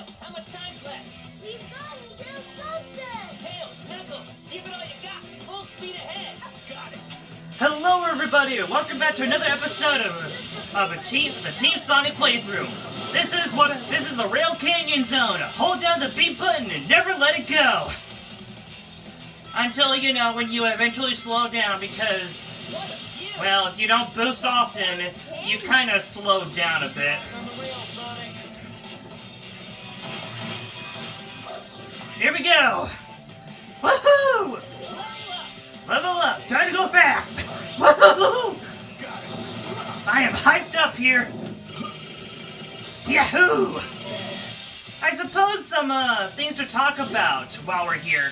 Tails, how much time's left? We've got until sunset! Tails, Knuckles, give it all you got! Full speed ahead! Got it! Hello everybody, welcome back to another episode of the Team Sonic playthrough. This is the Rail Canyon Zone. Hold down the B button and never let it go. Until, you know, when you eventually slow down because, well, if you don't boost often, you kind of slow down a bit. On the rail, Sonic! Here we go! Woohoo! Level up! Time to go fast! Woohoo! I am hyped up here! Yahoo! I suppose some things to talk about while we're here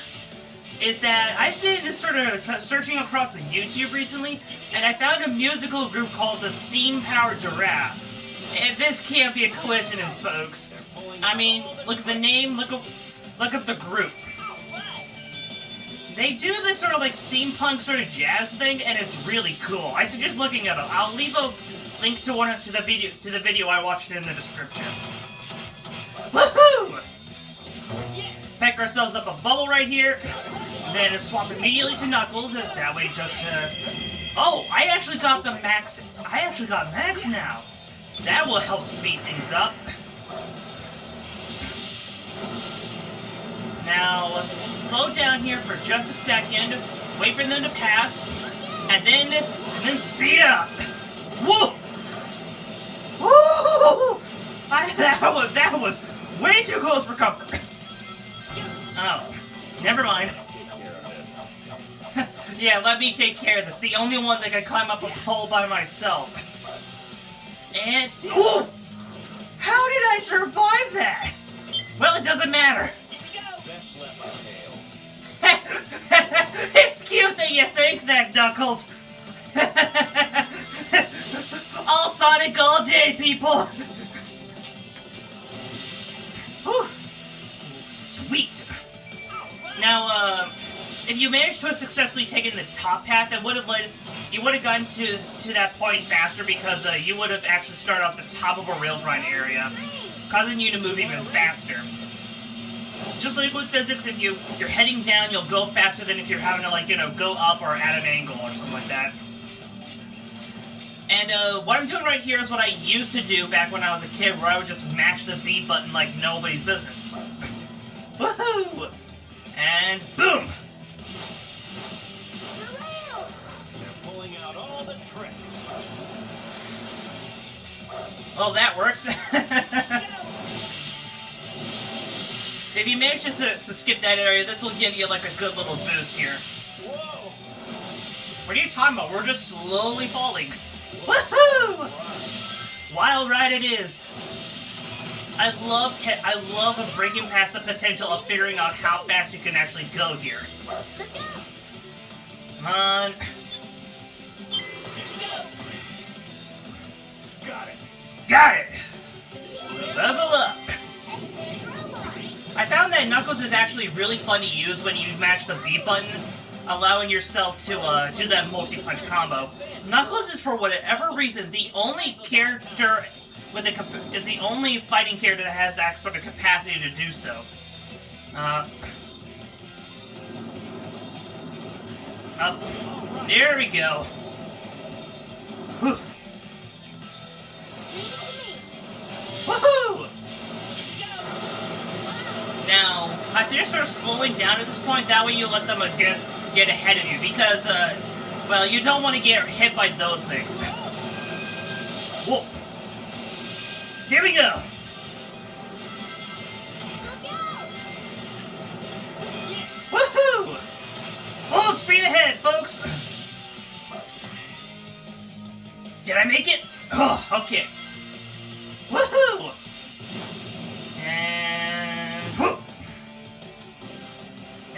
is that I've been sort of searching across the YouTube recently, and I found a musical group called the Steam Powered Giraffe. And this can't be a coincidence, folks. I mean, look at the name, look up the group. They do this sort of like steampunk sort of jazz thing, and it's really cool. I suggest looking at it. I'll leave a link to the video I watched in the description. Woohoo! Pack ourselves up a bubble right here, then swap immediately to Knuckles. That way, just to oh, I actually got max now. That will help speed things up. Now, slow down here for just a second, wait for them to pass, and then speed up. Whoa! Woo! That was way too close for comfort. Oh, never mind. Yeah, let me take care of this. The only one that can climb up a pole by myself. And ooh! How did I survive that? Well, it doesn't matter. It's cute that you think that, Knuckles. All Sonic all day, people. Whew. Sweet. Now, if you managed to have successfully taken the top path, that would have you would have gotten to that point faster because you would have actually started off the top of a rail grind area, causing you to move even faster. Just like with physics, if you're heading down, you'll go faster than if you're having to, like, you know, go up or at an angle or something like that. And what I'm doing right here is what I used to do back when I was a kid, where I would just mash the B button like nobody's business. Woohoo! And boom! They're pulling out all the tricks. Oh, that works. If you manage to skip that area, this will give you like a good little boost here. Whoa! What are you talking about? We're just slowly falling. Woohoo! Wild ride it is. I love breaking past the potential of figuring out how fast you can actually go here. Come on. Got it! Got it! Level up! I found that Knuckles is actually really fun to use when you mash the B button, allowing yourself to do that multi-punch combo. Knuckles is, for whatever reason, the only character is the only fighting character that has that sort of capacity to do so. There we go. Whew. Woohoo! Now, I suggest sort of slowing down at this point, that way you let them get ahead of you, because, well, you don't want to get hit by those things. Whoa! Here we go! Woohoo! Full speed ahead, folks! Did I make it? Oh, okay. Woohoo!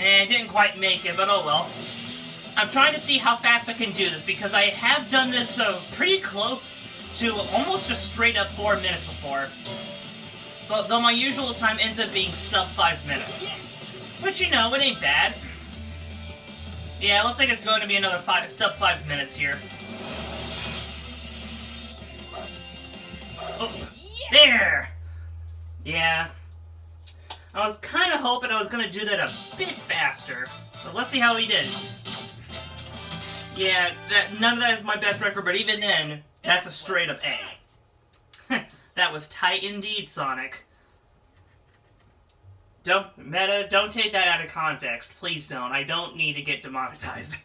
And didn't quite make it, but oh well. I'm trying to see how fast I can do this, because I have done this pretty close to almost a straight up 4 minutes before. But though my usual time ends up being sub 5 minutes. But you know, it ain't bad. Yeah, it looks like it's going to be another sub 5 minutes here. Oh, there! Yeah. was gonna do that a bit faster. But let's see how he did. Yeah, none of that is my best record, but even then, that's a straight up A. That was tight indeed, Sonic. Don't take that out of context. Please don't. I don't need to get demonetized.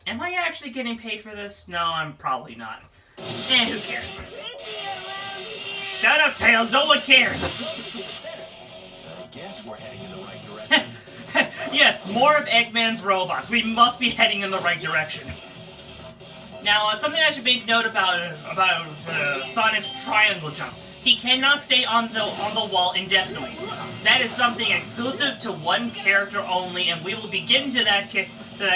Am I actually getting paid for this? No, I'm probably not. Who cares? Shut up, Tails. No one cares. I guess we're heading in the right direction. Yes, more of Eggman's robots. We must be heading in the right direction. Now, something I should make note about Sonic's triangle jump. He cannot stay on the wall indefinitely. That is something exclusive to one character only, and we will be getting to that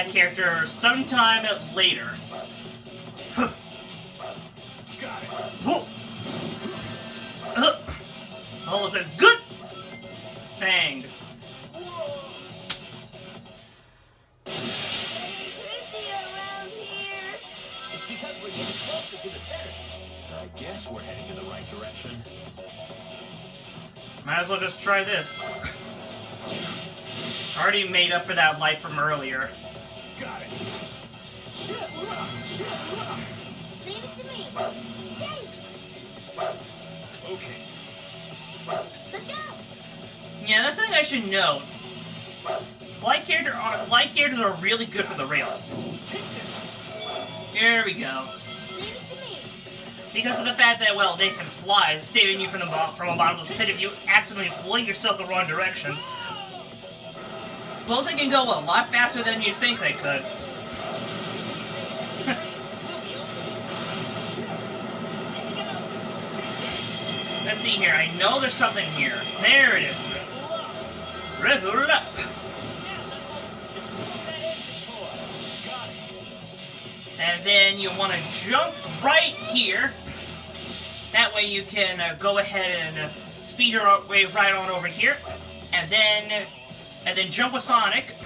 character sometime later. That was a good thing. It's because we're getting closer to the center. I guess we're heading in the right direction. Might as well just try this. Already made up for that light from earlier. Got it. Leave it to me. Okay. Let's go. Yeah, that's something I should note. Light characters are really good for the rails. Here we go. Leave it to me. Because of the fact that, well, they can fly, saving you from a bottomless pit if you accidentally fling yourself the wrong direction. Plus, they can go a lot faster than you think they could. Let's see here. I know there's something here. There it is. Revel up. And then you want to jump right here. That way you can go ahead and speed your way right on over here. And then jump with Sonic.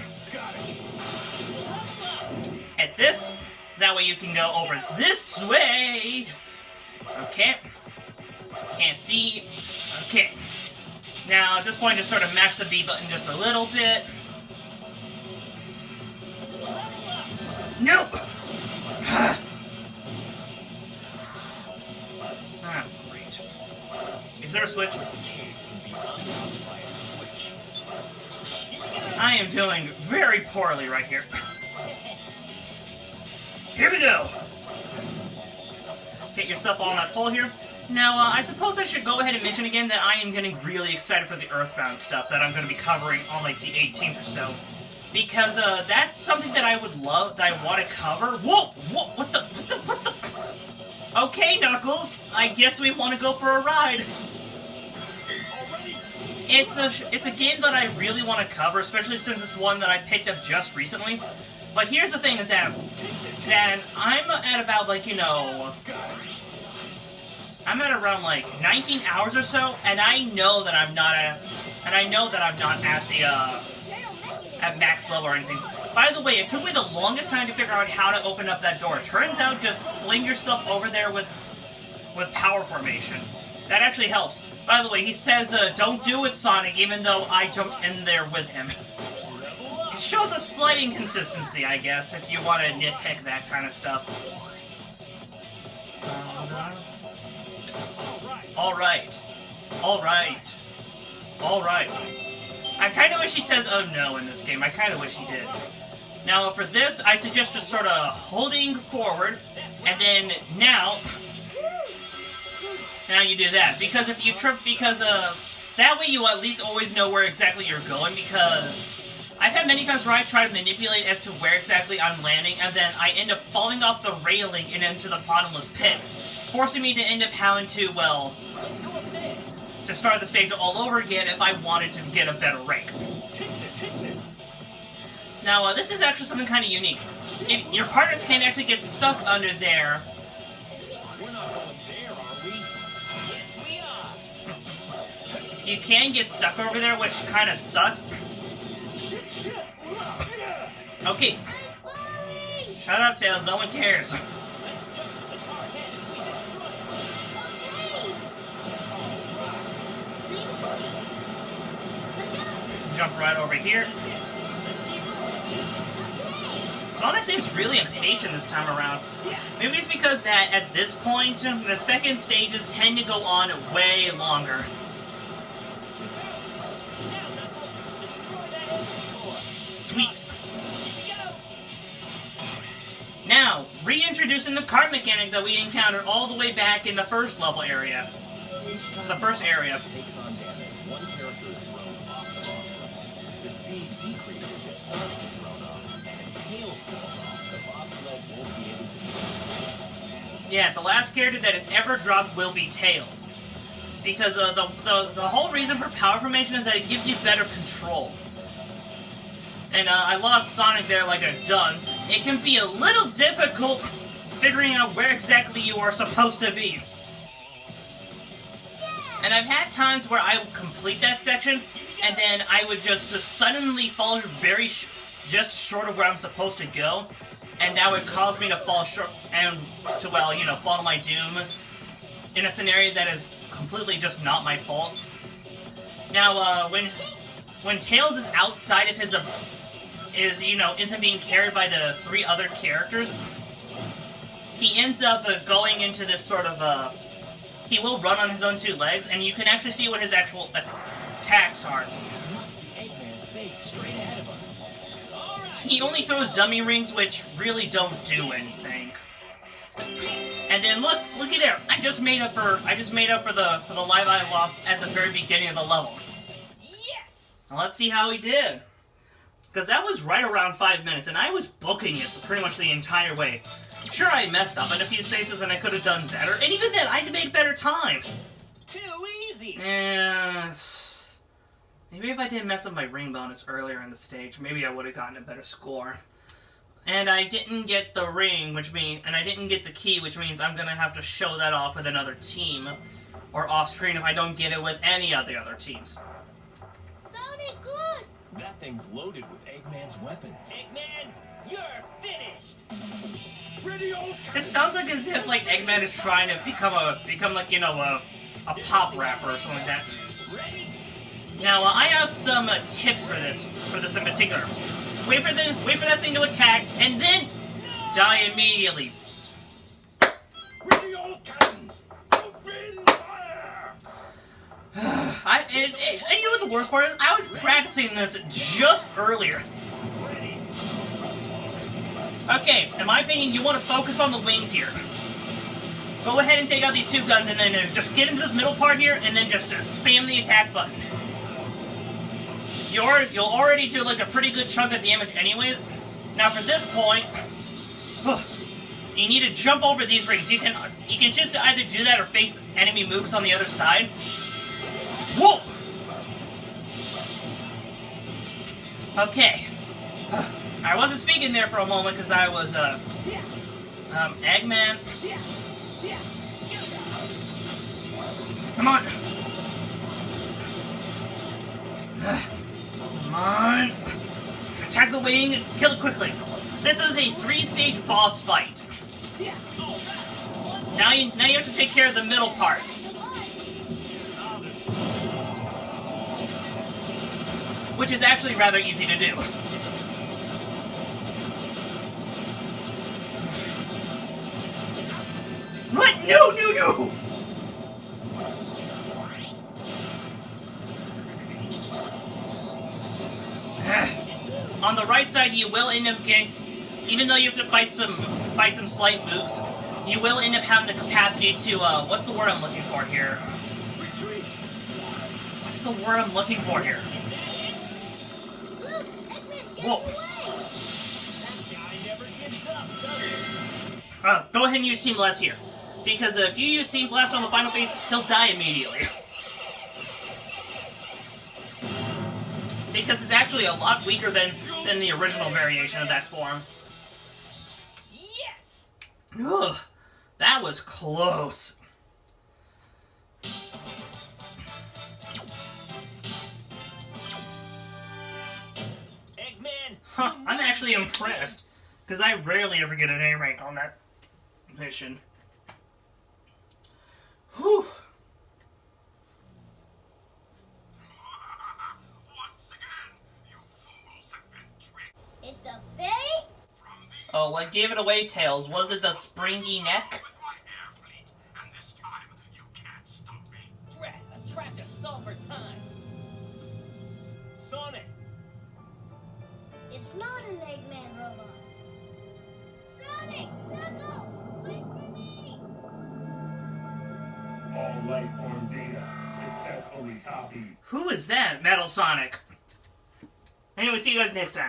At this. That way you can go over this way. Okay. Can't see. Okay. Now, at this point, just sort of mash the B button just a little bit. Nope! Ah, great. Is there a switch? I am doing very poorly right here. Here we go! Get yourself on that pole here. Now, I suppose I should go ahead and mention again that I am getting really excited for the Earthbound stuff that I'm going to be covering on, like, the 18th or so. Because, that's something that I would love, that I want to cover. Whoa! What the? Okay, Knuckles, I guess we want to go for a ride. It's a game that I really want to cover, especially since it's one that I picked up just recently. But here's the thing is that I'm at about, like, you know... I'm at around like 19 hours or so, and I know that I'm not at the at max level or anything. By the way, it took me the longest time to figure out how to open up that door. Turns out, just fling yourself over there with power formation. That actually helps. By the way, he says, "Don't do it, Sonic," even though I jumped in there with him. It shows a slight inconsistency, I guess, if you want to nitpick that kind of stuff. Alright. I kind of wish he says, "oh no," in this game. I kind of wish he did. Now, for this, I suggest just sort of holding forward, and then now you do that. Because if you trip, that way you at least always know where exactly you're going, because I've had many times where I try to manipulate as to where exactly I'm landing, and then I end up falling off the railing and into the bottomless pit, forcing me to end up having to, well, to start the stage all over again if I wanted to get a better rank. Now, this is actually something kind of unique. Your partners can actually get stuck under there. We're not going there, are we? Yes, we are. You can get stuck over there, which kind of sucks. Okay. Shut up, Tails. No one cares. jump right over here. Sonic seems really impatient this time around. Maybe it's because that at this point, the second stages tend to go on way longer. Sweet. Now, reintroducing the cart mechanic that we encountered all the way back in the first level area. The first area. Takes on damage. One character is thrown off the monster. The speed decreases if Sonic is thrown off, and Tails falls off. The bobsled won't be able to. Yeah, the last character that it's ever dropped will be Tails. Because the whole reason for power formation is that it gives you better control. And I lost Sonic there like a dunce. It can be a little difficult figuring out where exactly you are supposed to be. And I've had times where I would complete that section, and then I would just suddenly fall just short of where I'm supposed to go, and that would cause me to fall short and to, well, you know, fall to my doom in a scenario that is completely just not my fault. Now, when Tails is outside of his isn't being carried by the 3 other characters, he ends up going into this sort of he will run on his own 2 legs, and you can actually see what his actual attacks are. He only throws dummy rings, which really don't do anything. And then look at there! I just made up for the life I lost at the very beginning of the level. Yes! Now let's see how he did. Because that was right around 5 minutes, and I was booking it pretty much the entire way. Sure, I messed up in a few spaces, and I could have done better. And even then, I made better time. Too easy! Maybe if I didn't mess up my ring bonus earlier in the stage, maybe I would have gotten a better score. And I didn't get the ring, and I didn't get the key, which means I'm gonna have to show that off with another team. Or off-screen if I don't get it with any of the other teams. Sonic, good! That thing's loaded with Eggman's weapons. Eggman, you're finished! This sounds like as if like Eggman is trying to become like, you know, a pop rapper or something like that. Now I have some tips for this in particular. Wait for that thing to attack and then die immediately. Ready all guns! Open fire! And you know what the worst part is? I was practicing this just earlier. Okay, in my opinion, you want to focus on the wings here. Go ahead and take out these 2 guns, and then just get into this middle part here, and then just spam the attack button. You'll already do like a pretty good chunk of damage anyways. Now for this point, you need to jump over these rings. You can just either do that or face enemy mooks on the other side. Whoa! Okay. I wasn't speaking there for a moment because I was, Eggman. Come on. Come on. Attack the wing, kill it quickly. This is a 3-stage boss fight. Now you have to take care of the middle part. Which is actually rather easy to do. What? No! On the right side, you will end up getting, even though you have to fight some slight mooks, you will end up having the capacity to, what's the word I'm looking for here? What's the word I'm looking for here? Look, Eggman's getting Whoa. away! Go ahead and use Team Blast here. Because if you use Team Blast on the final phase, he'll die immediately. Because it's actually a lot weaker than the original variation of that form. Yes! Ugh, that was close. Eggman! Huh, I'm actually impressed. Because I rarely ever get an A rank on that mission. Whew. Once again, gave it away, Tails. Was it the springy neck? With my air fleet, and this time you can't stop me. Drat, a tractor stall for time. Sonic, It's not an Eggman robot. Sonic, Knuckles, wait for me. All life form data successfully copied. Who is that, Metal Sonic? Anyway, see you guys next time.